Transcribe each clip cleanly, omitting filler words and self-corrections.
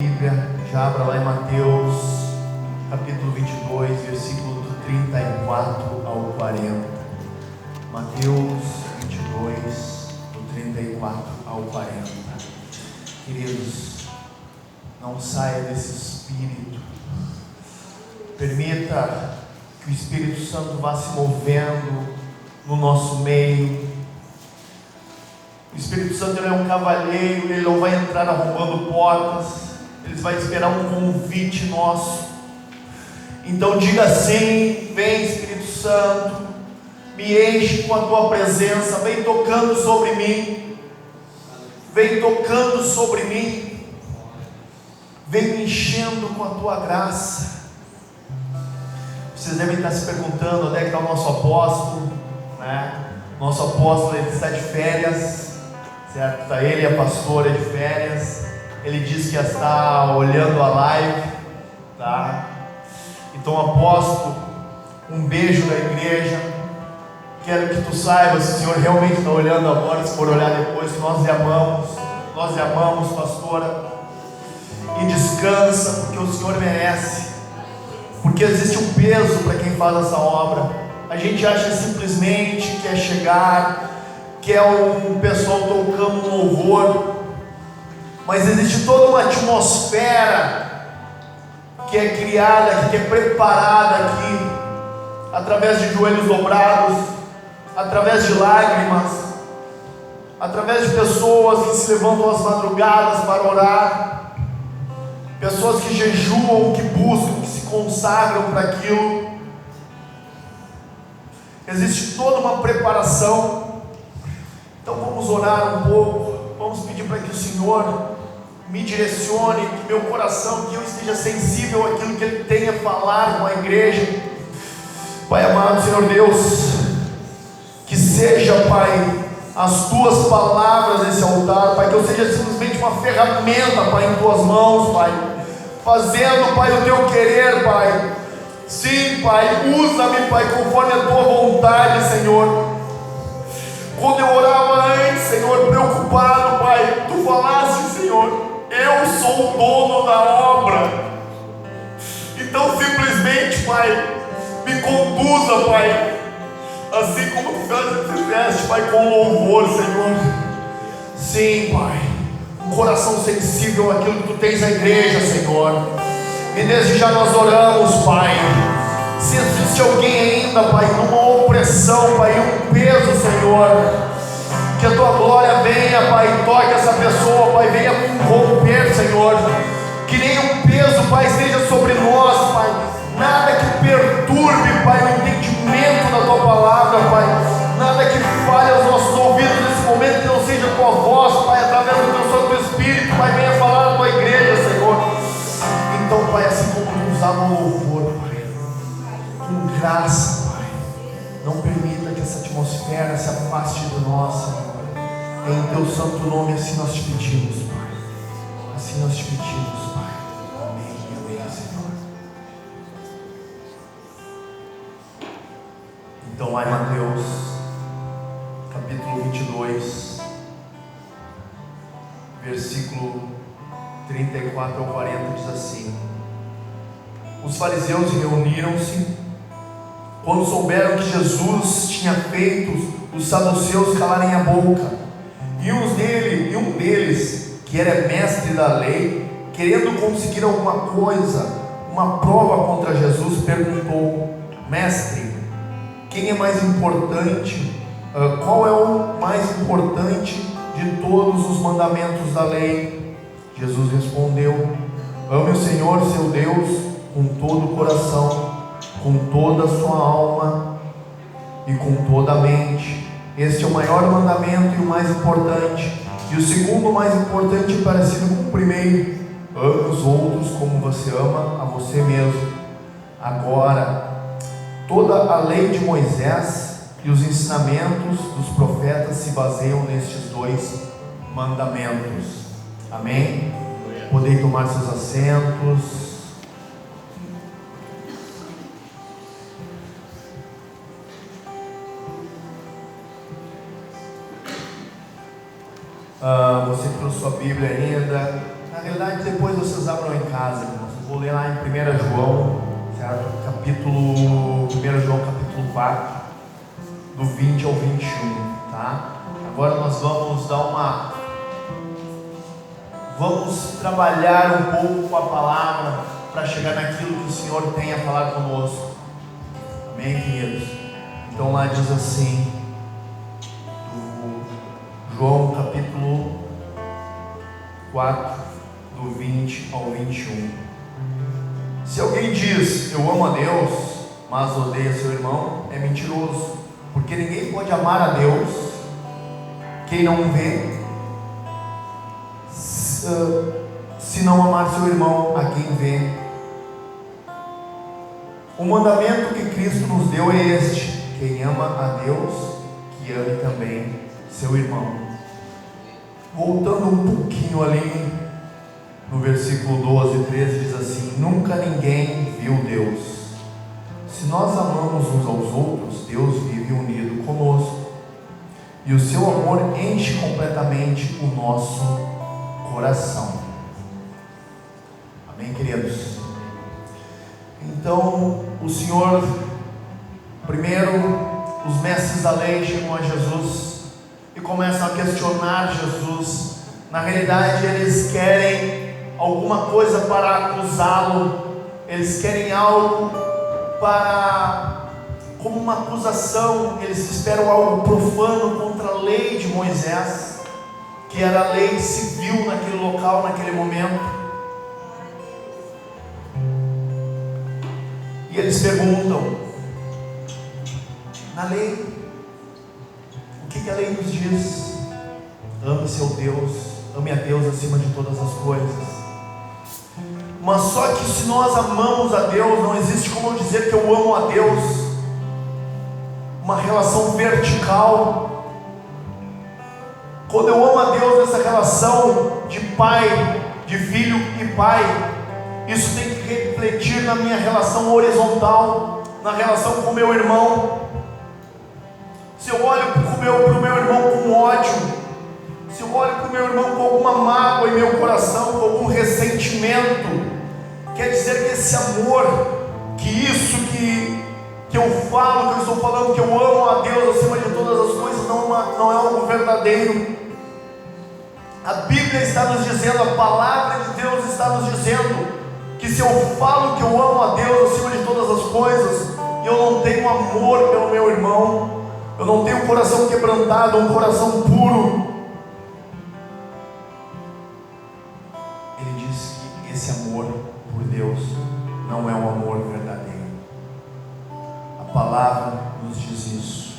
Bíblia, já abra lá em Mateus, capítulo 22, versículo do 34 ao 40. Mateus 22, do 34 ao 40. Queridos, não saia desse Espírito. Permita que o Espírito Santo vá se movendo no nosso meio. O Espírito Santo não é um cavalheiro, ele não vai entrar arrombando portas. Ele vai esperar um convite nosso. Então diga assim: vem Espírito Santo, me enche com a tua presença, vem tocando sobre mim, vem tocando sobre mim, vem me enchendo com a tua graça. Vocês devem estar se perguntando onde é que está o nosso apóstolo, né? Nosso apóstolo, ele está de férias, certo? Está ele e a pastora de férias. Ele disse que já está olhando a live, tá? Então, apóstolo, um beijo da igreja. Quero que tu saibas, se o Senhor realmente está olhando agora, se for olhar depois, que nós lhe amamos, pastora. E descansa, porque o Senhor merece. Porque existe um peso para quem faz essa obra. A gente acha simplesmente que é chegar, que é um pessoal tocando um louvor. Mas existe toda uma atmosfera que é criada, que é preparada aqui, através de joelhos dobrados, através de lágrimas, através de pessoas que se levantam às madrugadas para orar, pessoas que jejuam, que buscam, que se consagram para aquilo. Existe toda uma preparação. Então vamos orar um pouco, vamos pedir para que o Senhor me direcione, que meu coração, que eu esteja sensível àquilo que Ele tem a falar com a igreja. Pai amado, Senhor Deus, que seja, Pai, as Tuas palavras nesse altar, Pai, que eu seja simplesmente uma ferramenta, Pai, em Tuas mãos, Pai, fazendo, Pai, o Teu querer, Pai. Sim, Pai, usa-me, Pai, conforme a Tua vontade, Senhor. Quando eu orava antes, Senhor, preocupado, Pai, Tu falaste, Senhor, eu sou o dono da obra. Então simplesmente, Pai, me conduza, Pai, assim como Tu fizeste, Pai, com louvor, Senhor. Sim, Pai, um coração sensível àquilo que Tu tens na igreja, Senhor. E desde já nós oramos, Pai. Se existe alguém ainda, Pai, numa opressão, Pai, um peso, Senhor, que a Tua glória venha, Pai, toque essa pessoa, Pai, venha romper, Senhor. Que nenhum peso, Pai, esteja sobre nós, Pai. Nada que perturbe, Pai, o entendimento da Tua palavra, Pai. Nada que fale aos nossos ouvidos nesse momento, que não seja a Tua voz, Pai, através do Teu Santo Espírito, Pai, venha falar na Tua igreja, Senhor. Então, Pai, assim como Tu usava o louvor, Pai, com graça, Pai, não permita que essa atmosfera se afaste de nós, Senhor. Em Teu santo nome, assim nós te pedimos, Pai. Assim nós te pedimos, Pai. Amém, amém, Senhor. Então, lá em Mateus, capítulo 22, versículo 34 ao 40, diz assim: Os fariseus reuniram-se quando souberam que Jesus tinha feito os saduceus calarem a boca. E um deles, que era mestre da lei, querendo conseguir alguma coisa, uma prova contra Jesus, perguntou: Mestre, quem é mais importante? Qual é o mais importante de todos os mandamentos da lei? Jesus respondeu: Ame o Senhor seu Deus com todo o coração, com toda a sua alma e com toda a mente. Este é o maior mandamento e o mais importante. E o segundo mais importante é parecido com o primeiro: ame os outros como você ama a você mesmo. Agora, toda a lei de Moisés e os ensinamentos dos profetas se baseiam nestes dois mandamentos. Amém? Podem tomar seus assentos. Você trouxe sua Bíblia ainda? Na realidade, depois vocês abram em casa, irmãos. Eu vou ler lá em 1 João, certo? 1 João capítulo 4, do 20 ao 21, tá? Agora nós vamos trabalhar um pouco com a palavra para chegar naquilo que o Senhor tem a falar conosco. Amém, queridos? Então lá diz assim, João capítulo 4, do 20 ao 21. Se alguém diz, eu amo a Deus, mas odeia seu irmão, é mentiroso, porque ninguém pode amar a Deus quem não vê, se não amar seu irmão a quem vê. O mandamento que Cristo nos deu é este: quem ama a Deus, que ame também seu irmão. Voltando um pouquinho ali no versículo 12 e 13, diz assim: nunca ninguém viu Deus. Se nós amamos uns aos outros, Deus vive unido conosco, e o seu amor enche completamente o nosso coração. Amém, queridos? Então, o Senhor, primeiro, os mestres da lei chegam a Jesus e começam a questionar Jesus. Na realidade, eles querem alguma coisa para acusá-lo, eles querem algo como uma acusação, eles esperam algo profano contra a lei de Moisés, que era a lei civil naquele local, naquele momento. E eles perguntam, na lei, o que a lei nos diz? Ame seu Deus, ame a Deus acima de todas as coisas. Mas só que se nós amamos a Deus, não existe como eu dizer que eu amo a Deus, uma relação vertical. Quando eu amo a Deus nessa relação de pai, de filho e pai, isso tem que refletir na minha relação horizontal, na relação com o meu irmão. Se eu olho para o meu irmão com ódio, se eu olho para o meu irmão com alguma mágoa em meu coração, com algum ressentimento, quer dizer que esse amor, que isso que eu falo, que eu estou falando, que eu amo a Deus acima de todas as coisas, não é algo verdadeiro. A Bíblia está nos dizendo, a palavra de Deus está nos dizendo, que se eu falo que eu amo a Deus acima de todas as coisas, e eu não tenho amor pelo meu irmão, eu não tenho um coração quebrantado, um coração puro, ele diz que esse amor por Deus não é um amor verdadeiro. A palavra nos diz isso.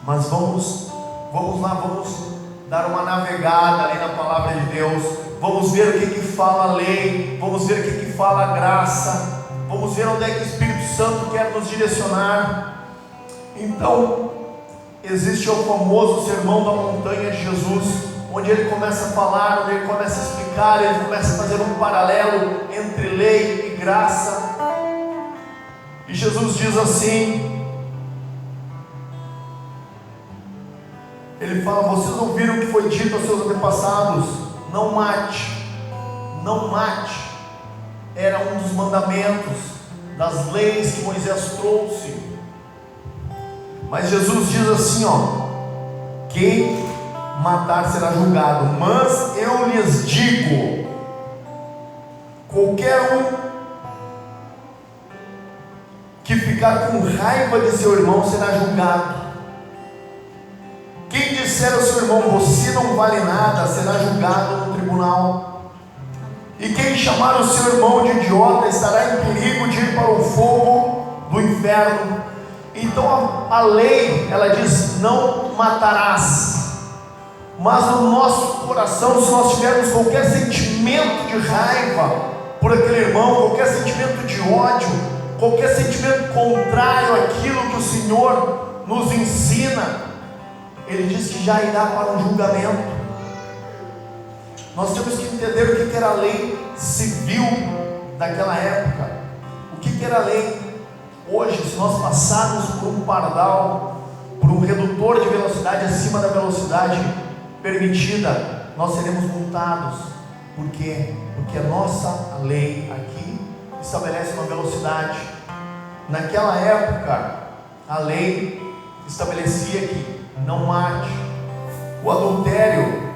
Mas vamos dar uma navegada ali na palavra de Deus. Vamos ver o que fala a lei, vamos ver o que fala a graça, vamos ver onde é que o Espírito Santo quer nos direcionar. Então, existe o famoso sermão da montanha de Jesus, onde ele começa a falar, onde ele começa a explicar, ele começa a fazer um paralelo entre lei e graça. E Jesus diz assim, ele fala: vocês ouviram o que foi dito aos seus antepassados, não mate, não mate. Era um dos mandamentos, das leis que Moisés trouxe. Mas Jesus diz assim, quem matar será julgado. Mas eu lhes digo, qualquer um que ficar com raiva de seu irmão será julgado. Quem disser ao seu irmão, você não vale nada, será julgado no tribunal. E quem chamar o seu irmão de idiota estará em perigo de ir para o fogo do inferno. Então a lei, ela diz, não matarás. Mas no nosso coração, se nós tivermos qualquer sentimento de raiva por aquele irmão, qualquer sentimento de ódio, qualquer sentimento contrário àquilo que o Senhor nos ensina, ele diz que já irá para um julgamento. Nós temos que entender o que era a lei civil daquela época, o que era a lei. Hoje, se nós passarmos por um pardal, por um redutor de velocidade acima da velocidade permitida, nós seremos multados. Por quê? Porque a nossa lei aqui estabelece uma velocidade. Naquela época, a lei estabelecia que não mate. O adultério,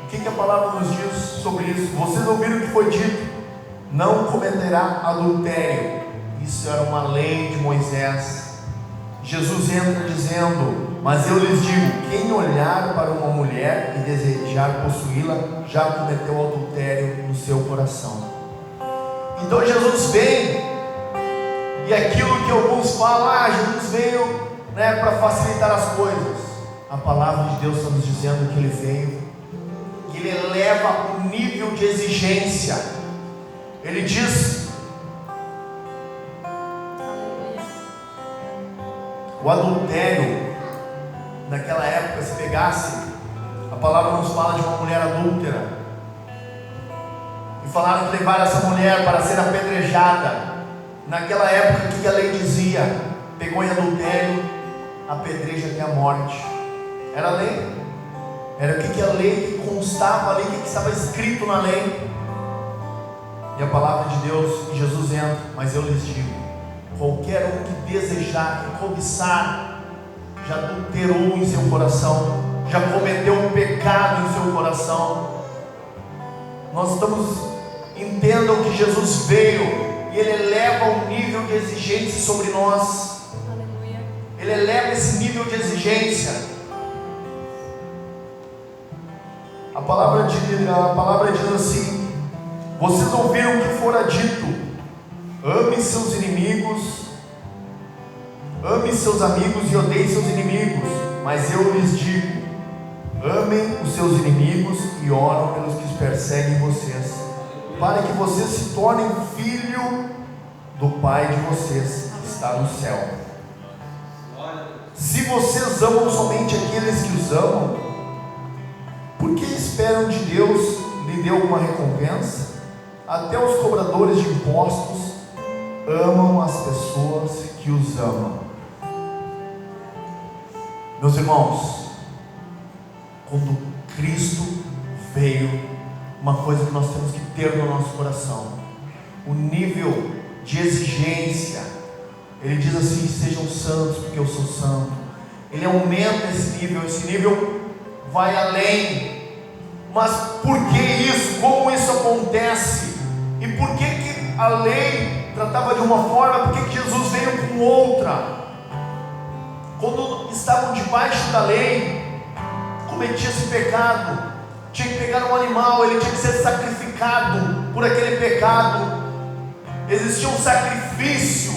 o que a palavra nos diz sobre isso? Vocês ouviram o que foi dito: não cometerá adultério. Isso era uma lei de Moisés. Jesus entra dizendo: mas eu lhes digo, quem olhar para uma mulher e desejar possuí-la, já cometeu adultério no seu coração. Então Jesus vem, e aquilo que alguns falam, Jesus veio, para facilitar as coisas. A palavra de Deus está nos dizendo que Ele veio, que Ele eleva o nível de exigência. Ele diz: o adultério, naquela época, se pegasse, a palavra nos fala de uma mulher adúltera, e falaram que levaram essa mulher para ser apedrejada. Naquela época, o que a lei dizia? Pegou em adultério, apedreja até a morte. Era a lei. Era o que a lei constava ali, o que estava escrito na lei. E a palavra de Deus, Jesus entra: mas eu lhes digo, qualquer um que desejar, que cobiçar, já adulterou em seu coração, já cometeu um pecado em seu coração. Entendam que Jesus veio e Ele eleva o nível de exigência sobre nós. Aleluia. Ele eleva esse nível de exigência. A palavra diz assim: vocês ouviram o que fora dito: ame seus inimigos, ame seus amigos e odeie seus inimigos. Mas eu lhes digo: amem os seus inimigos e orem pelos que perseguem vocês, para que vocês se tornem filho do Pai de vocês que está no céu. Se vocês amam somente aqueles que os amam, por que esperam de Deus lhe dê alguma recompensa? Até os cobradores de impostos amam as pessoas que os amam. Meus irmãos, quando Cristo veio, uma coisa que nós temos que ter no nosso coração: o nível de exigência. Ele diz assim: sejam santos porque eu sou santo. Ele aumenta esse nível vai além. Mas por que isso? Como isso acontece? E por que a lei tratava de uma forma, por que Jesus veio com outra? Quando estavam debaixo da lei, cometia-se pecado, tinha que pegar um animal, ele tinha que ser sacrificado por aquele pecado. Existia um sacrifício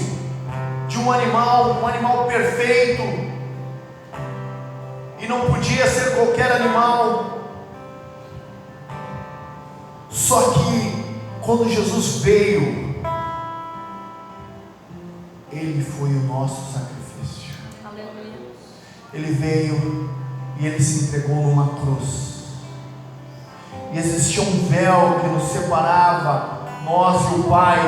de um animal perfeito, e não podia ser qualquer animal. Só que quando Jesus veio, Ele foi o nosso sacrifício. Aleluia. Ele veio e Ele se entregou numa cruz. E existia um véu que nos separava, nós e o Pai.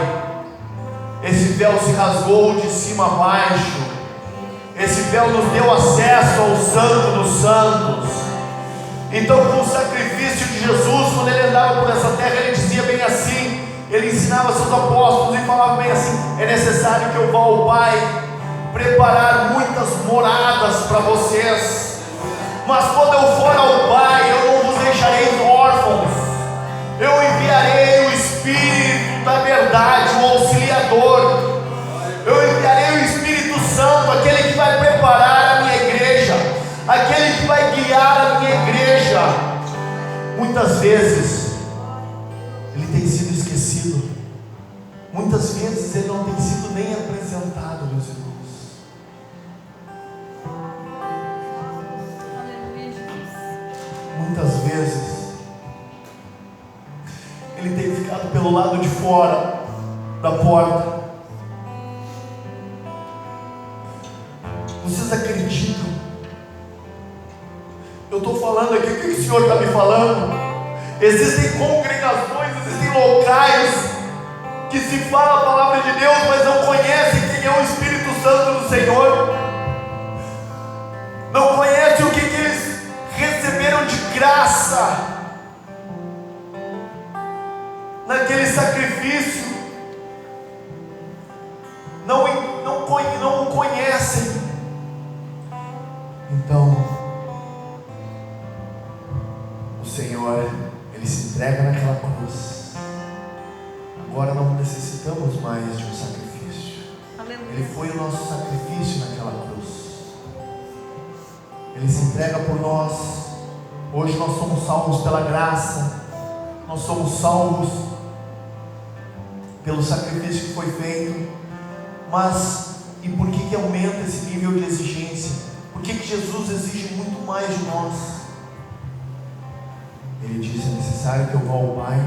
Esse véu se rasgou de cima a baixo. Esse véu nos deu acesso ao Santo dos Santos. Então, com o sacrifício de Jesus, quando Ele andava por essa terra, Ele dizia bem assim, Ele ensinava seus apóstolos e falava bem assim: é necessário que eu vá ao Pai preparar muitas moradas para vocês. Mas quando eu for ao Pai, eu não vos deixarei órfãos. Eu enviarei o Espírito da verdade, o Auxiliador. Eu enviarei o Espírito Santo, aquele que vai preparar a minha igreja, aquele que vai guiar a minha igreja. Muitas vezes Ele tem sido esquecido. Muitas vezes Ele não tem sido nem apresentado, meus irmãos. Muitas vezes Ele tem ficado pelo lado de fora da porta. Vocês acreditam? Eu estou falando aqui, o que o Senhor está me falando? Existem congregações, existem locais que se fala a palavra de Deus, mas não conhecem quem é o Espírito Santo do Senhor. Não conhecem o que eles receberam de graça. naquele sacrifício, não o conhecem. Então, o Senhor, Ele se entrega naquela cruz. Agora não necessitamos mais de um sacrifício. Ele foi o nosso sacrifício naquela cruz. Ele se entrega por nós. Hoje nós somos salvos pela graça. Nós somos salvos pelo sacrifício que foi feito. Mas, e por que aumenta esse nível de exigência? Por que Jesus exige muito mais de nós? Ele diz: é necessário que eu vá ao Pai,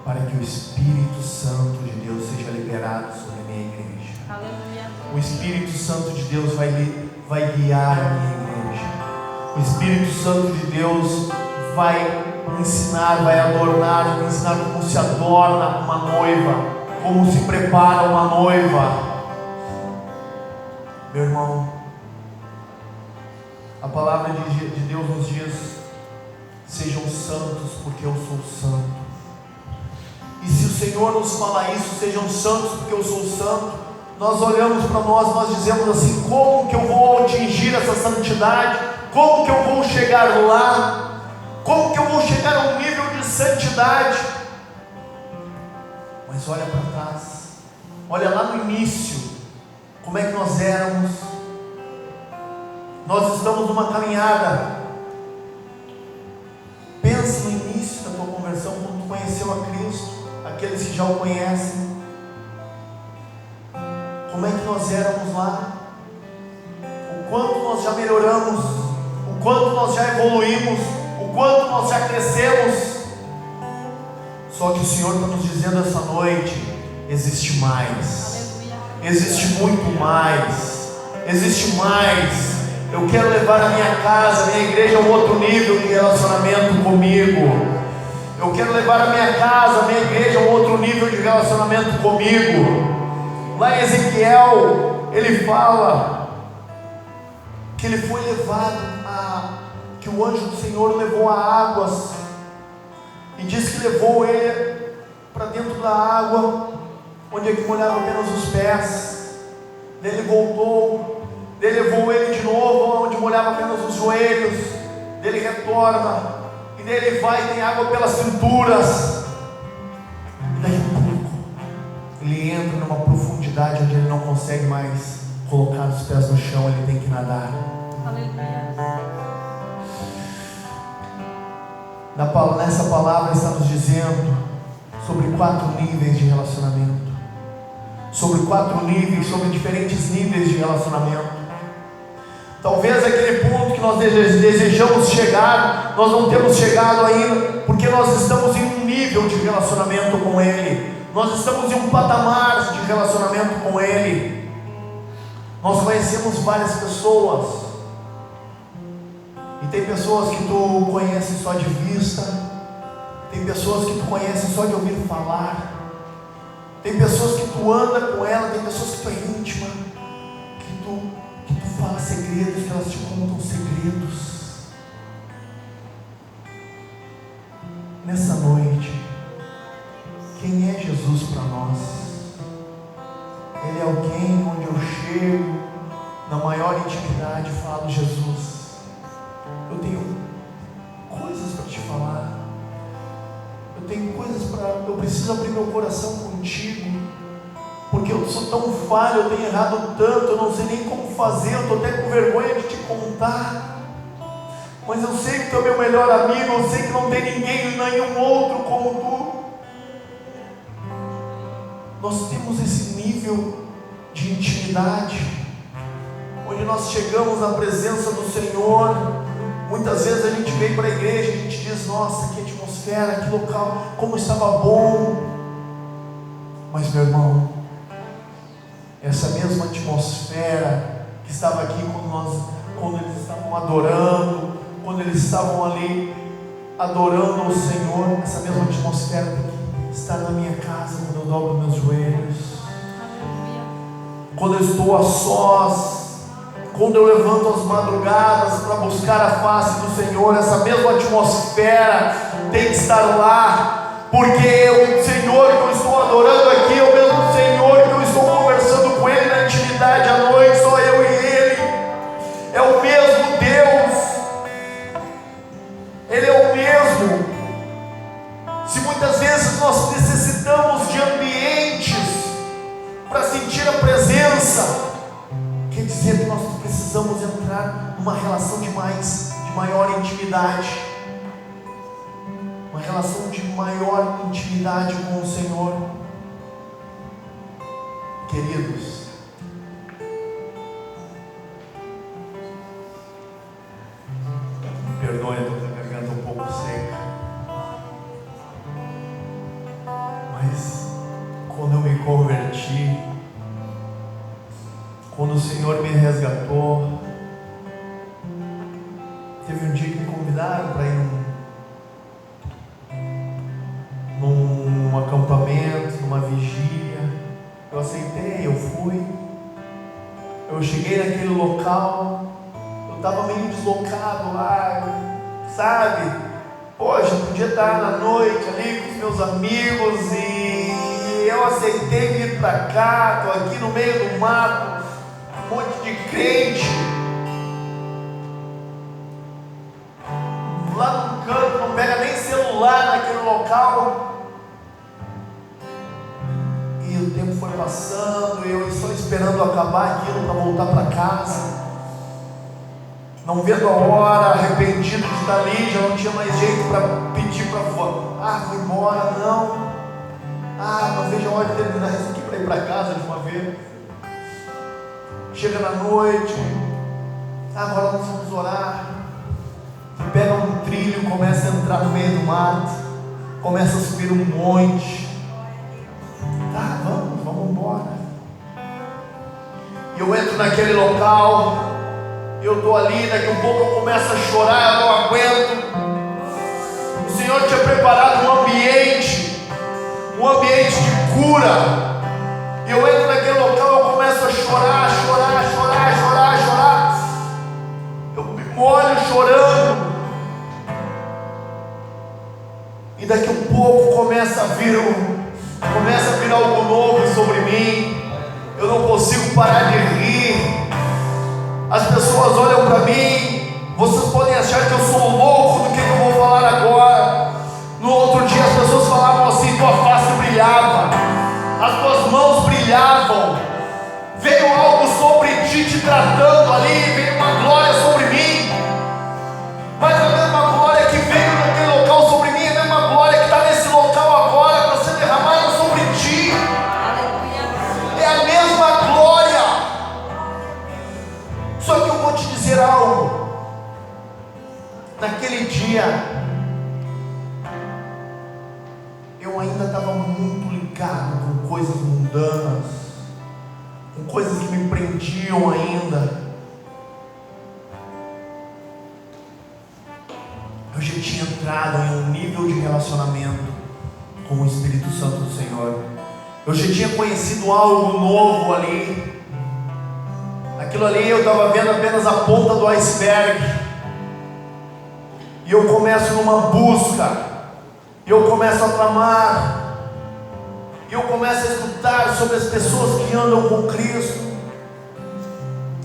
para que o Espírito Santo de Deus seja liberado sobre a minha igreja. Aleluia. O Espírito Santo de Deus vai guiar a minha igreja. O Espírito Santo de Deus vai ensinar, vai adornar, vai ensinar como se adorna uma noiva, como se prepara uma noiva. Meu irmão, a palavra de Deus nos diz: sejam santos, porque eu sou santo. E se o Senhor nos fala isso, sejam santos, porque eu sou santo, nós olhamos para nós dizemos assim: como que eu vou atingir essa santidade? Como que eu vou chegar lá? Como que eu vou chegar a um nível de santidade? Mas olha para trás, olha lá no início, como é que nós éramos. Nós estamos numa caminhada. Pensa no início da tua conversão, quando tu conheceu a Cristo, aqueles que já o conhecem. Como é que nós éramos lá? O quanto nós já melhoramos, o quanto nós já evoluímos, o quanto nós já crescemos. Só que o Senhor está nos dizendo essa noite: existe mais, existe muito mais, existe mais. Eu quero levar a minha casa, a minha igreja a um outro nível de relacionamento comigo. Eu quero levar a minha casa, a minha igreja a um outro nível de relacionamento comigo. Lá em Ezequiel, ele fala que ele foi levado que o anjo do Senhor levou a águas, e diz que levou ele para dentro da água, onde é que molhava apenas os pés. Daí ele voltou, daí levou ele de novo, onde molhava apenas os joelhos. Daí ele retorna, e daí ele vai e tem água pelas cinturas. E daqui a pouco ele entra numa profundidade onde ele não consegue mais colocar os pés no chão, ele tem que nadar. Nessa palavra está nos dizendo sobre 4 níveis de relacionamento, sobre 4 níveis, sobre diferentes níveis de relacionamento. Talvez aquele ponto que nós desejamos chegar, nós não temos chegado ainda, porque nós estamos em um nível de relacionamento com Ele, nós estamos em um patamar de relacionamento com Ele. Nós conhecemos várias pessoas, e tem pessoas que tu conhece só de vista, tem pessoas que tu conhece só de ouvir falar, tem pessoas que tu anda com ela, tem pessoas que tu é íntima, que tu fala segredos, que elas te contam segredos. Nessa noite, quem é Jesus para nós? Ele é alguém onde eu chego na maior intimidade e falo: Jesus, eu tenho coisas para te falar, eu preciso abrir meu coração contigo, porque eu sou tão falho, eu tenho errado tanto, eu não sei nem como fazer, eu estou até com vergonha de te contar, mas eu sei que tu é meu melhor amigo, eu sei que não tem ninguém, nenhum outro como tu. Nós temos esse nível de intimidade, onde nós chegamos na presença do Senhor. Muitas vezes a gente vem para a igreja e a gente diz: nossa, que atmosfera, que local, como estava bom. Mas, meu irmão, essa mesma atmosfera que estava aqui quando eles estavam adorando, quando eles estavam ali adorando ao Senhor, essa mesma atmosfera tem que estar na minha casa quando eu dobro meus joelhos, quando eu estou a sós, quando eu levanto as madrugadas para buscar a face do Senhor. Essa mesma atmosfera tem que estar lá, porque o Senhor que eu estou adorando aqui é o mesmo Senhor que eu estou conversando com Ele na intimidade à noite, só eu e Ele. É o mesmo Deus, Ele é o mesmo. Se muitas vezes nós necessitamos de ambientes para sentir a presença, quer dizer que nós precisamos entrar numa relação de maior intimidade, uma relação de maior intimidade com o Senhor. Queridos, me perdoem, eu estou com a garganta um pouco seca, mas quando eu me converti, quando o Senhor me resgatou, teve um dia que me convidaram para ir num acampamento, numa vigília. Eu aceitei, eu fui. Eu cheguei naquele local, eu estava meio deslocado lá, sabe? Poxa, eu podia estar na noite ali com os meus amigos e eu aceitei vir para cá, estou aqui no meio do mato, um monte de crente. Lá no canto, não pega nem celular naquele local. E o tempo foi passando, eu só esperando acabar aquilo para voltar para casa, não vendo a hora, arrependido de estar ali, já não tinha mais jeito para pedir para vou embora, não vejo a hora de terminar isso aqui para ir para casa de uma vez. Chega na noite, agora nós vamos orar. Pega um trilho, começa a entrar no meio do mato, começa a subir um monte. Vamos embora. E eu entro naquele local, eu estou ali, daqui a pouco eu começo a chorar, eu não aguento. O Senhor tinha preparado um ambiente de cura. E eu entro naquele local, eu começo a chorar. Eu me molho chorando. E daqui a pouco começa a vir algo novo sobre mim. Eu não consigo parar de rir. As pessoas olham para mim. Vocês podem achar que eu sou louco do que eu vou falar agora. No outro dia as pessoas falavam assim: tua face brilhava, as tuas mãos brilhavam, veio algo sobre ti te tratando ali, veio uma glória sobre mim. Mas a mesma glória que veio naquele local sobre mim é a mesma glória que está nesse local agora para ser derramada sobre ti. É a mesma glória. Só que eu vou te dizer algo. Naquele dia eu ainda estava muito ligado com coisas mundanas, com coisas que me prendiam ainda. Eu já tinha entrado em um nível de relacionamento com o Espírito Santo do Senhor. Eu já tinha conhecido algo novo ali. Aquilo ali eu estava vendo apenas a ponta do iceberg. E eu começo numa busca. E eu começo a clamar. E eu começo a escutar sobre as pessoas que andam com Cristo.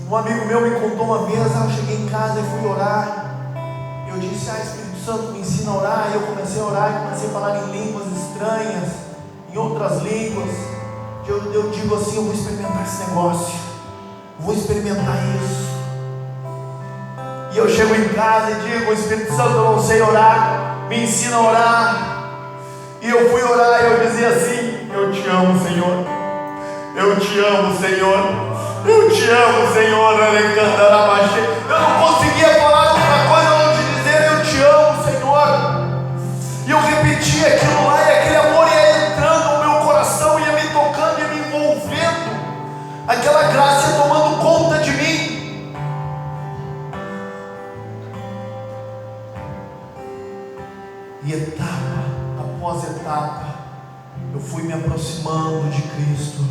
Um amigo meu me contou uma vez, eu cheguei em casa e fui orar. Eu disse: Espírito Santo, me ensina a orar. E eu comecei a orar e comecei a falar em línguas estranhas, em outras línguas. Eu digo assim: eu vou experimentar esse negócio, vou experimentar isso. E eu chego em casa e digo: Espírito Santo, eu não sei orar, me ensina a orar. E eu fui orar e eu dizia assim: eu te amo, Senhor, eu te amo, Senhor, eu te amo, Senhor. Eu não conseguia falar outra coisa a não te dizer: eu te amo, Senhor. E eu repetia aquilo lá, e aquele amor ia entrando no meu coração, ia me tocando, ia me envolvendo, aquela graça ia tomando conta de mim. E etapa após etapa, eu fui me aproximando de Cristo,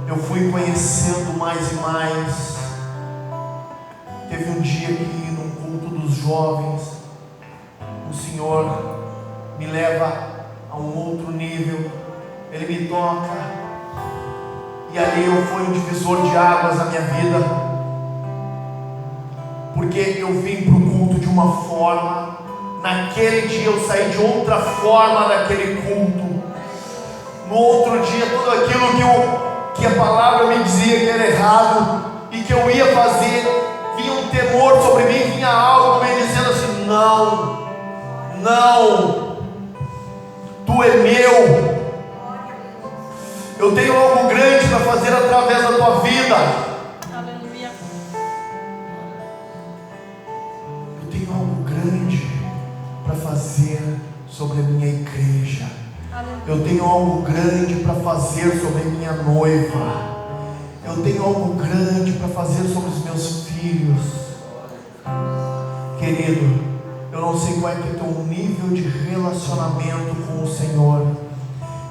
eu fui conhecendo mais e mais. Teve um dia que num culto dos jovens, o Senhor me leva a um outro nível. Ele me toca, e ali eu fui um divisor de águas na minha vida, porque eu vim para o culto de uma forma, naquele dia eu saí de outra forma daquele culto. No outro dia, tudo aquilo que a palavra me dizia que era errado e que eu ia fazer, vinha um temor sobre mim, vinha algo me dizendo assim: não, não, tu é meu, eu tenho algo grande para fazer através da tua vida. Aleluia. Eu tenho algo grande para fazer sobre a minha igreja. Eu tenho algo grande para fazer sobre a minha noiva. Eu tenho algo grande para fazer sobre os meus filhos. Querido, eu não sei qual é que é o teu nível de relacionamento com o Senhor.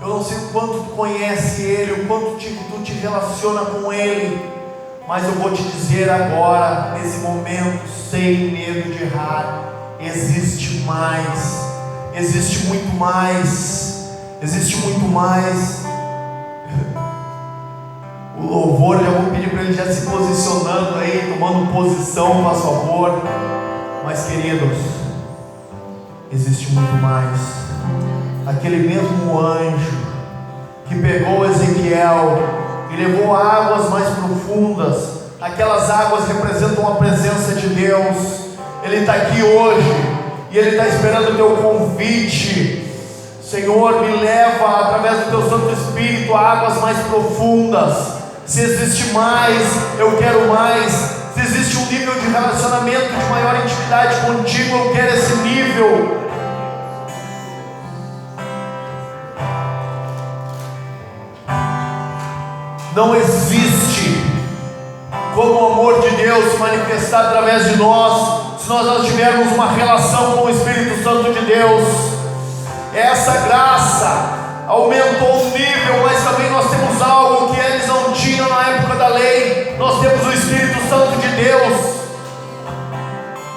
Eu não sei o quanto tu conhece Ele, o quanto tu te relaciona com Ele. Mas eu vou te dizer agora, nesse momento, sem medo de errar, existe mais. Existe muito mais. Existe muito mais. O louvor, já vou pedir para ele já se posicionando aí, tomando posição, por favor. Mas queridos, existe muito mais. Aquele mesmo anjo que pegou Ezequiel e levou a águas mais profundas, aquelas águas representam a presença de Deus. Ele está aqui hoje e Ele está esperando o teu convite. Senhor, me leva através do teu Santo Espírito a águas mais profundas. Se existe mais, eu quero mais. Se existe um nível de relacionamento, de maior intimidade contigo, eu quero esse nível. Não existe como o amor de Deus se manifestar através de nós, se nós não tivermos uma relação com o Espírito Santo de Deus. Essa graça aumentou o nível, mas também nós temos algo que eles não tinham na época da lei. Nós temos o Espírito Santo de Deus.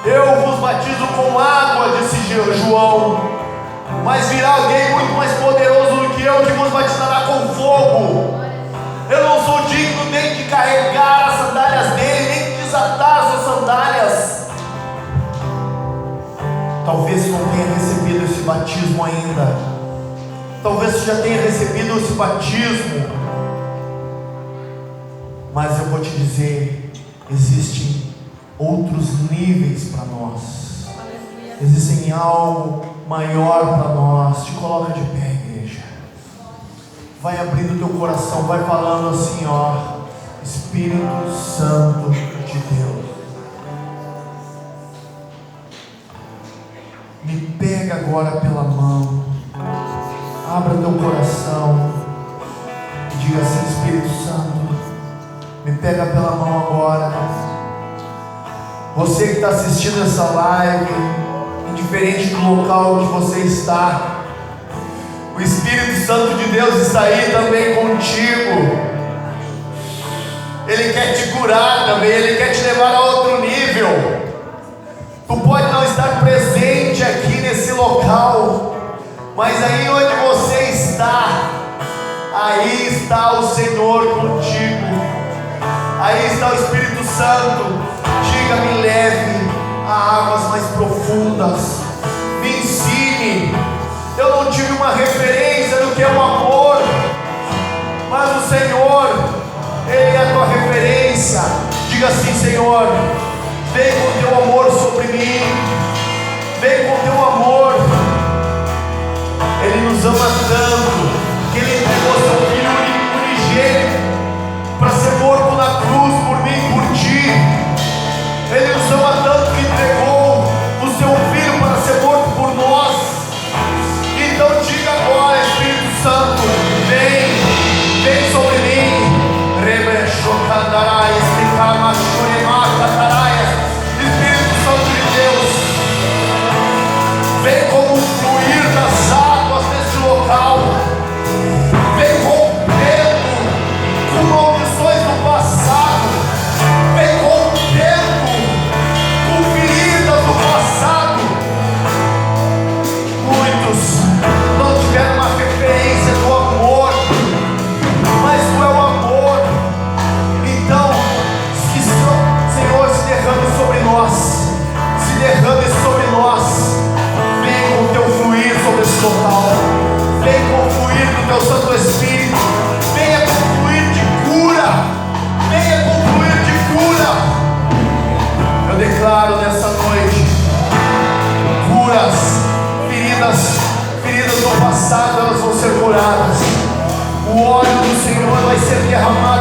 Eu vos batizo com água, disse João, mas virá alguém muito mais poderoso do que eu, que vos batizará com fogo. Eu não sou digno nem de carregar as sandálias dele, nem de desatar as suas sandálias. Talvez você não tenha recebido esse batismo ainda. Talvez você já tenha recebido esse batismo. Mas eu vou te dizer, existem outros níveis para nós. Existem algo maior para nós. Te coloca de pé, igreja. Vai abrindo teu coração, vai falando assim, ó: Espírito Santo de Deus, me pega agora pela mão. Abra teu coração e diga assim: Espírito Santo, me pega pela mão agora. Você que está assistindo essa live, indiferente do local que você está, o Espírito Santo de Deus está aí também contigo. Ele quer te curar também, Ele quer te levar a outro nível. Tu pode não estar presente aqui nesse local, mas aí onde você está, aí está o Senhor contigo. Aí está o Espírito Santo. Diga: me leve a águas mais profundas. Me ensine. Eu não tive uma referência do que é o amor, mas o Senhor, Ele é a tua referência. Diga assim: Senhor, vem com o teu amor sobre mim. Vem com o teu amor. Ele nos ama tanto que Ele entregou seu Filho unigênito para ser morto na cruz por mim e por ti. Ele nos ama tanto que entregou o seu Filho para ser morto por nós. Então diga agora: Espírito Santo, vem sobre mim. Espírito Santo de Deus, vem como um fluir das águas neste local. declaro nessa noite curas, feridas do passado, elas vão ser curadas. O óleo do Senhor vai ser derramado